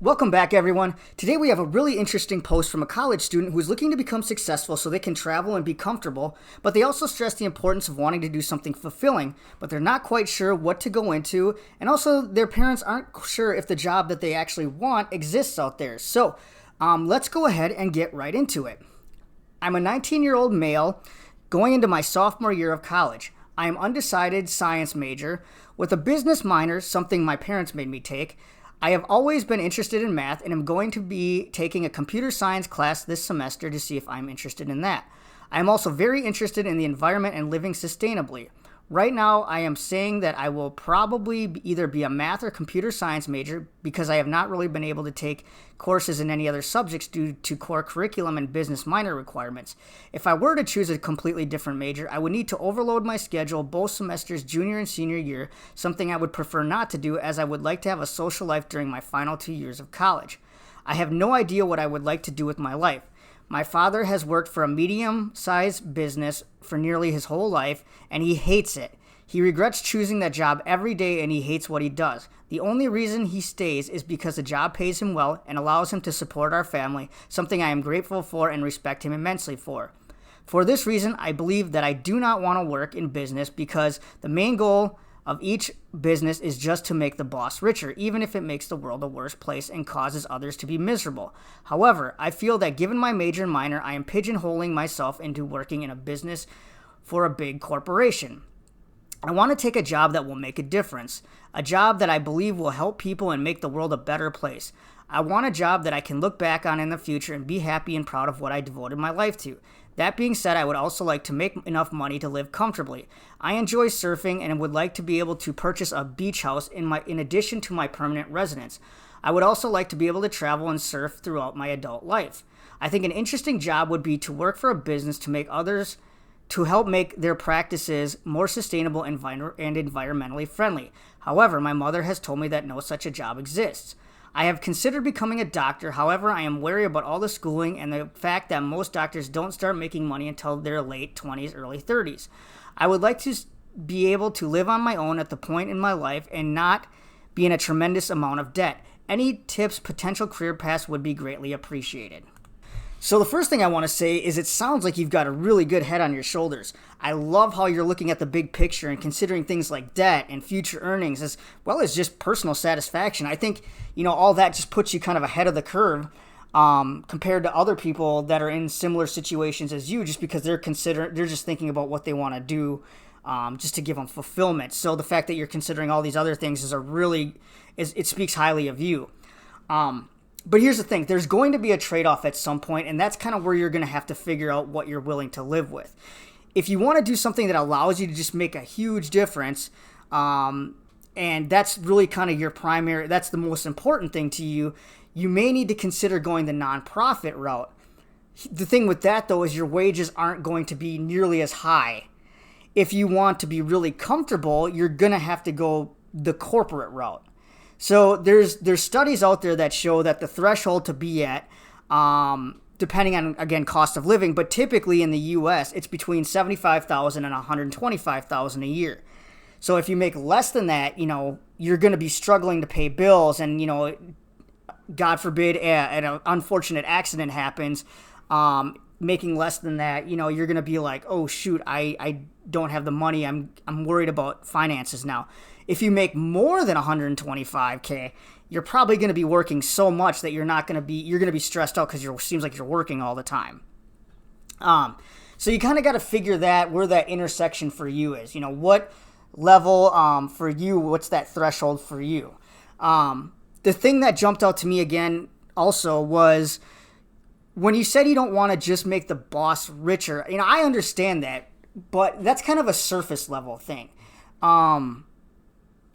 Welcome back, everyone. Today we have a really interesting post from a college student who is looking to become successful so they can travel and be comfortable, but they also stress the importance of wanting to do something fulfilling, but they're not quite sure what to go into, and also their parents aren't sure if the job that they actually want exists out there. So let's go ahead and get right into it. I'm a 19-year-old male going into my sophomore year of college. I am undecided science major with a business minor, something my parents made me take. I have always been interested in math and am going to be taking a computer science class this semester to see if I'm interested in that. I am also very interested in the environment and living sustainably. Right now, I am saying that I will probably either be a math or computer science major because I have not really been able to take courses in any other subjects due to core curriculum and business minor requirements. If I were to choose a completely different major, I would need to overload my schedule both semesters junior and senior year, something I would prefer not to do as I would like to have a social life during my final 2 years of college. I have no idea what I would like to do with my life. My father has worked for a medium-sized business for nearly his whole life, and he hates it. He regrets choosing that job every day, and he hates what he does. The only reason he stays is because the job pays him well and allows him to support our family, something I am grateful for and respect him immensely for. For this reason, I believe that I do not want to work in business because the main goal of each business is just to make the boss richer, even if it makes the world a worse place and causes others to be miserable. However, I feel that given my major and minor, I am pigeonholing myself into working in a business for a big corporation. I want to take a job that will make a difference, a job that I believe will help people and make the world a better place. I want a job that I can look back on in the future and be happy and proud of what I devoted my life to. That being said, I would also like to make enough money to live comfortably. I enjoy surfing and would like to be able to purchase a beach house in addition to my permanent residence. I would also like to be able to travel and surf throughout my adult life. I think an interesting job would be to work for a business to help make their practices more sustainable and environmentally friendly. However, my mother has told me that no such a job exists. I have considered becoming a doctor. However, I am wary about all the schooling and the fact that most doctors don't start making money until their late 20s, early 30s. I would like to be able to live on my own at the point in my life and not be in a tremendous amount of debt. Any tips, potential career paths would be greatly appreciated. So the first thing I want to say is it sounds like you've got a really good head on your shoulders. I love how you're looking at the big picture and considering things like debt and future earnings as well as just personal satisfaction. I think, all that just puts you kind of ahead of the curve compared to other people that are in similar situations as you just because they're just thinking about what they want to do just to give them fulfillment. So the fact that you're considering all these other things it speaks highly of you. But here's the thing, there's going to be a trade-off at some point, and that's kind of where you're going to have to figure out what you're willing to live with. If you want to do something that allows you to just make a huge difference, and that's really kind of that's the most important thing to you, you may need to consider going the nonprofit route. The thing with that, though, is your wages aren't going to be nearly as high. If you want to be really comfortable, you're going to have to go the corporate route. So there's studies out there that show that the threshold to be at, depending on, again, cost of living, but typically in the U.S., it's between $75,000 and $125,000 a year. So if you make less than that, you're going to be struggling to pay bills and, God forbid, an unfortunate accident happens, making less than that, you're going to be like, oh, shoot, I don't have the money. I'm worried about finances now. If you make more than $125K, you're probably going to be working so much that you're going to be stressed out because it seems like you're working all the time. So you kind of got to figure where that intersection for you is. What level for you, what's that threshold for you? The thing that jumped out to me again also was when you said you don't want to just make the boss richer. I understand that, but that's kind of a surface level thing.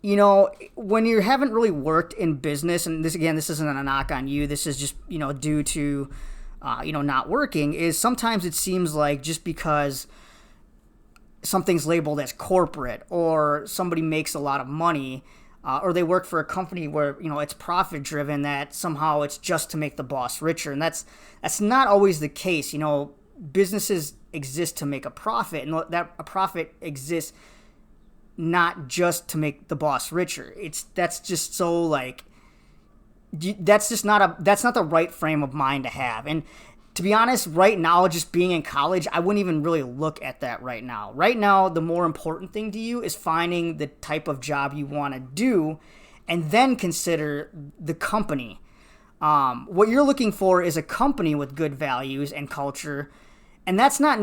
When you haven't really worked in business, and this isn't a knock on you, this is just, due to, not working, is sometimes it seems like just because something's labeled as corporate or somebody makes a lot of money or they work for a company where, it's profit driven, that somehow it's just to make the boss richer. And that's not always the case. Businesses exist to make a profit, and that a profit exists not just to make the boss richer. That's just so that's not the right frame of mind to have. And to be honest, right now, just being in college, I wouldn't even really look at that right now. Right now, the more important thing to you is finding the type of job you want to do, and then consider the company. What you're looking for is a company with good values and culture, and that doesn't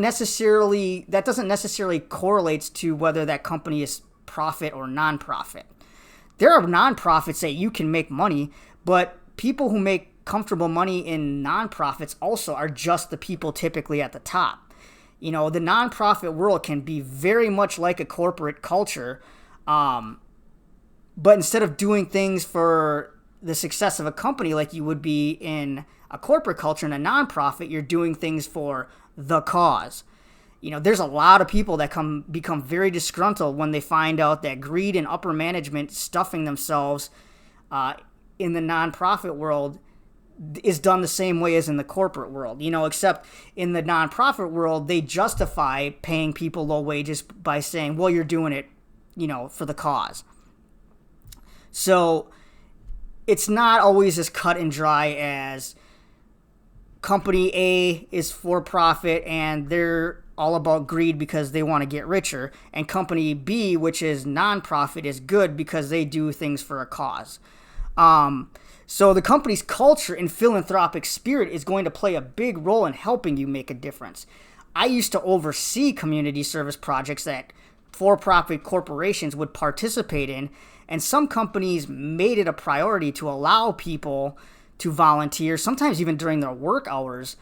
necessarily correlate to whether that company is profit or nonprofit. There are nonprofits that you can make money, but people who make comfortable money in nonprofits also are just the people typically at the top. The nonprofit world can be very much like a corporate culture, but instead of doing things for the success of a company like you would be in a corporate culture, in a nonprofit, you're doing things for the cause. There's a lot of people that become very disgruntled when they find out that greed and upper management stuffing themselves in the nonprofit world is done the same way as in the corporate world, except in the nonprofit world, they justify paying people low wages by saying, well, you're doing it, for the cause. So it's not always as cut and dry as company A is for profit and they're all about greed because they want to get richer, and company B, which is nonprofit, is good because they do things for a cause. So the company's culture and philanthropic spirit is going to play a big role in helping you make a difference. I used to oversee community service projects that for-profit corporations would participate in, and some companies made it a priority to allow people to volunteer, sometimes even during their work hours,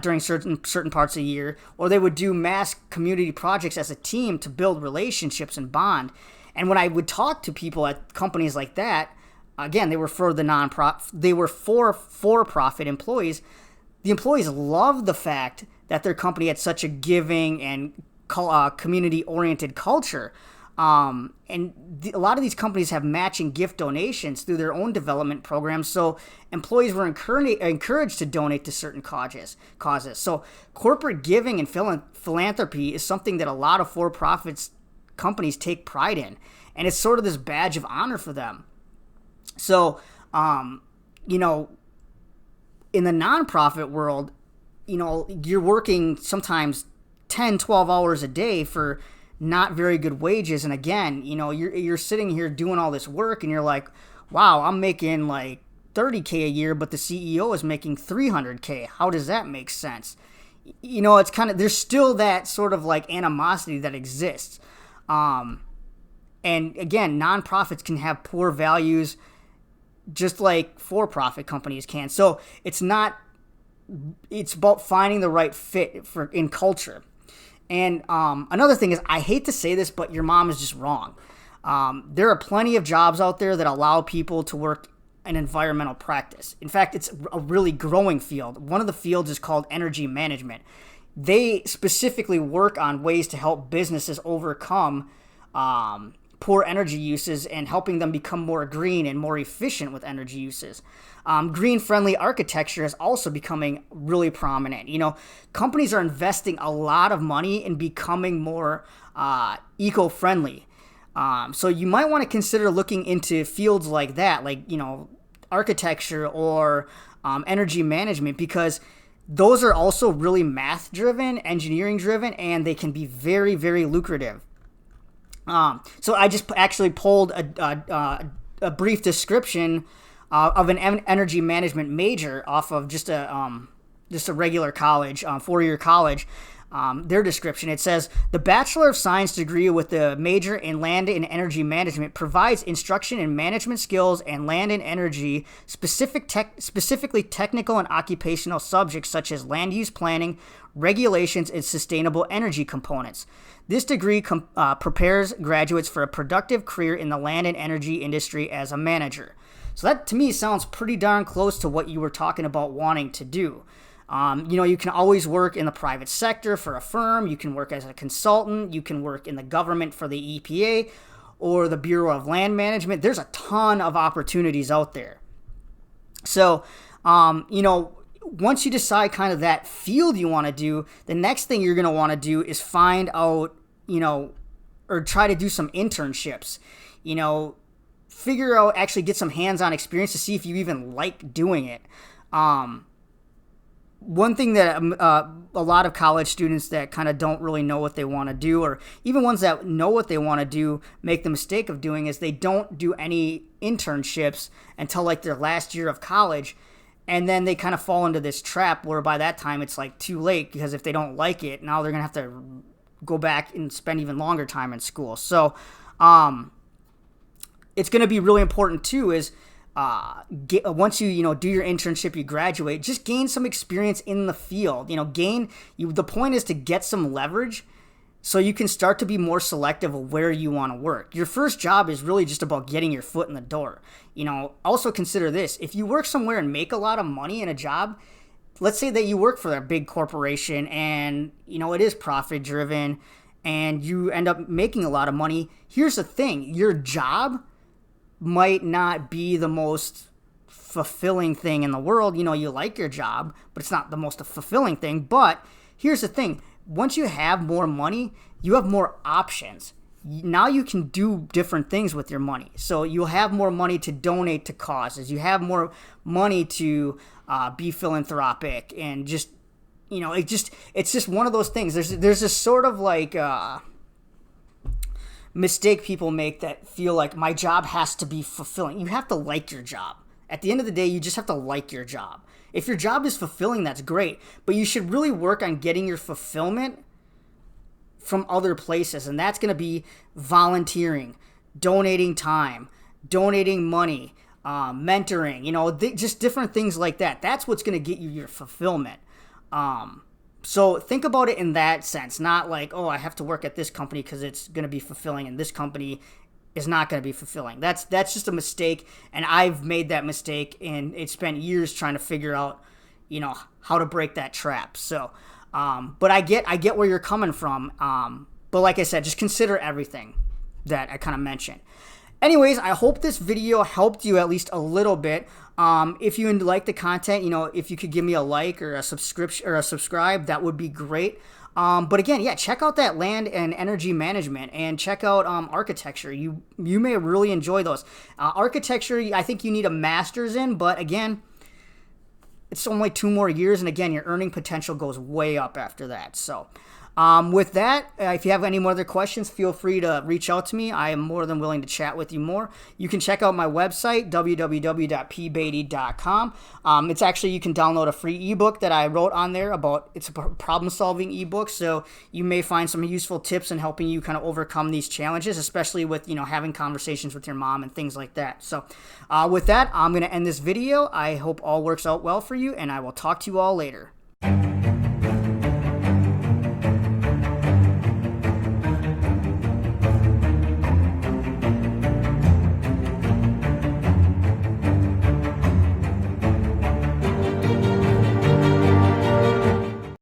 during certain parts of the year, or they would do mass community projects as a team to build relationships and bond. And when I would talk to people at companies like that, again, they were for for-profit employees. The employees loved the fact that their company had such a giving and community-oriented culture. A lot of these companies have matching gift donations through their own development programs, so employees were encouraged to donate to certain causes. So corporate giving and philanthropy is something that a lot of for-profit companies take pride in, and it's sort of this badge of honor for them. So, in the nonprofit world, you're working sometimes 10, 12 hours a day for not very good wages. And again, you're sitting here doing all this work and you're like, wow, I'm making like $30K a year, but the CEO is making $300K. How does that make sense? It's there's still that sort of like animosity that exists. And again, nonprofits can have poor values just like for-profit companies can. So it's about finding the right fit in culture. And another thing is, I hate to say this, but your mom is just wrong. There are plenty of jobs out there that allow people to work in environmental practice. In fact, it's a really growing field. One of the fields is called energy management. They specifically work on ways to help businesses overcome poor energy uses and helping them become more green and more efficient with energy uses. Green-friendly architecture is also becoming really prominent. Companies are investing a lot of money in becoming more eco-friendly. So you might want to consider looking into fields like that, like, architecture or energy management, because those are also really math-driven, engineering-driven, and they can be very, very lucrative. So I just actually pulled a brief description of an energy management major off of just a regular college, 4-year college. Their description, it says, the Bachelor of Science degree with the major in land and energy management provides instruction in management skills and land and energy, specifically technical and occupational subjects such as land use planning, regulations, and sustainable energy components. This degree prepares graduates for a productive career in the land and energy industry as a manager. So that, to me, sounds pretty darn close to what you were talking about wanting to do. You can always work in the private sector for a firm. You can work as a consultant. You can work in the government for the EPA or the Bureau of Land Management. There's a ton of opportunities out there. So, once you decide kind of that field you want to do, the next thing you're going to want to do is find out, or try to do some internships. figure out, actually get some hands-on experience to see if you even like doing it. One thing that a lot of college students that kind of don't really know what they want to do, or even ones that know what they want to do, make the mistake of doing is they don't do any internships until like their last year of college. And then they kind of fall into this trap where by that time it's like too late, because if they don't like it, now they're going to have to go back and spend even longer time in school. So it's going to be really important too is once you do your internship, you graduate, just gain some experience in the field. The point is to get some leverage so you can start to be more selective of where you want to work. Your first job is really just about getting your foot in the door. Also consider this: if you work somewhere and make a lot of money in a job, let's say that you work for a big corporation and it is profit driven and you end up making a lot of money. Here's the thing: your job might not be the most fulfilling thing in the world. You like your job, but it's not the most fulfilling thing. But here's the thing: once you have more money, you have more options. Now you can do different things with your money. So you'll have more money to donate to causes. You have more money to be philanthropic, and it's just one of those things. There's this sort of like mistake people make that feel like my job has to be fulfilling. You have to like your job. At the end of the day, you just have to like your job. If your job is fulfilling, that's great, but you should really work on getting your fulfillment from other places, and that's going to be volunteering, donating time, donating money, mentoring, just different things like that. That's what's going to get you your fulfillment. So think about it in that sense, not like, oh, I have to work at this company because it's going to be fulfilling, and this company is not going to be fulfilling. That's just a mistake, and I've made that mistake, and it spent years trying to figure out, how to break that trap. So, but I get where you're coming from. But like I said, just consider everything that I kind of mentioned. Anyways, I hope this video helped you at least a little bit. If you like the content, if you could give me a like or a subscription or a subscribe, that would be great. But again, check out that land and energy management, and check out architecture. You may really enjoy those. Architecture, I think you need a master's in, but again, it's only 2 more years, and again, your earning potential goes way up after that. So with that, if you have any more other questions, feel free to reach out to me. I am more than willing to chat with you more. You can check out my website, www.pbeatty.com. It's actually, you can download a free ebook that I wrote on there it's a problem-solving ebook, so you may find some useful tips in helping you kind of overcome these challenges, especially with, having conversations with your mom and things like that. So with that, I'm going to end this video. I hope all works out well for you, and I will talk to you all later.